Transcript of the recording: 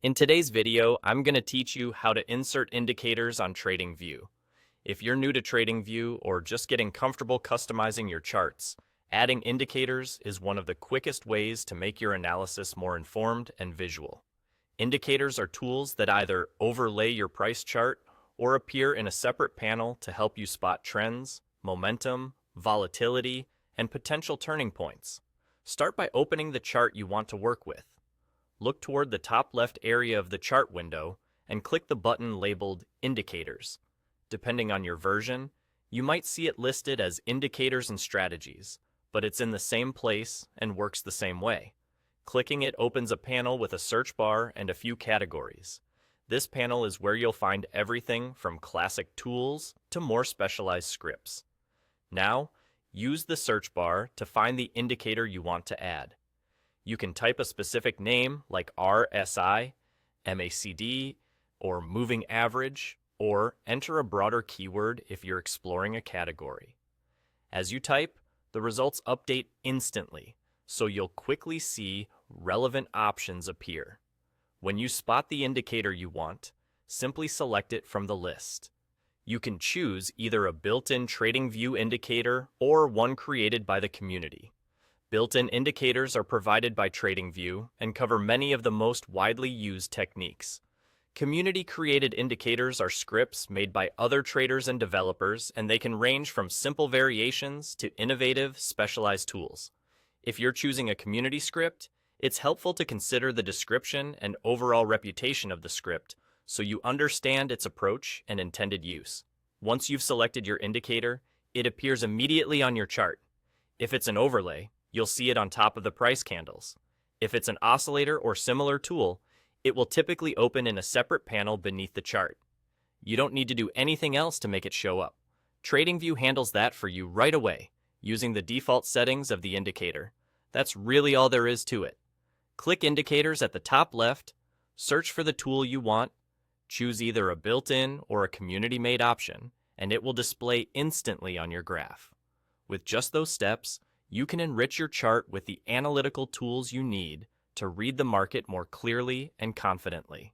In today's video, I'm going to teach you how to insert indicators on TradingView. If you're new to TradingView or just getting comfortable customizing your charts, adding indicators is one of the quickest ways to make your analysis more informed and visual. Indicators are tools that either overlay your price chart or appear in a separate panel to help you spot trends, momentum, volatility, and potential turning points. Start by opening the chart you want to work with. Look toward the top left area of the chart window and click the button labeled Indicators. Depending on your version, you might see it listed as Indicators and Strategies, but it's in the same place and works the same way. Clicking it opens a panel with a search bar and a few categories. This panel is where you'll find everything from classic tools to more specialized scripts. Now, use the search bar to find the indicator you want to add. You can type a specific name like RSI, MACD, or moving average, or enter a broader keyword if you're exploring a category. As you type, the results update instantly, so you'll quickly see relevant options appear. When you spot the indicator you want, simply select it from the list. You can choose either a built-in TradingView indicator or one created by the community. Built-in indicators are provided by TradingView and cover many of the most widely used techniques. Community-created indicators are scripts made by other traders and developers, and they can range from simple variations to innovative, specialized tools. If you're choosing a community script, it's helpful to consider the description and overall reputation of the script so you understand its approach and intended use. Once you've selected your indicator, it appears immediately on your chart. If it's an overlay, you'll see it on top of the price candles. If it's an oscillator or similar tool, it will typically open in a separate panel beneath the chart. You don't need to do anything else to make it show up. TradingView handles that for you right away, using the default settings of the indicator. That's really all there is to it. Click Indicators at the top left, search for the tool you want, choose either a built-in or a community-made option, and it will display instantly on your graph. With just those steps, you can enrich your chart with the analytical tools you need to read the market more clearly and confidently.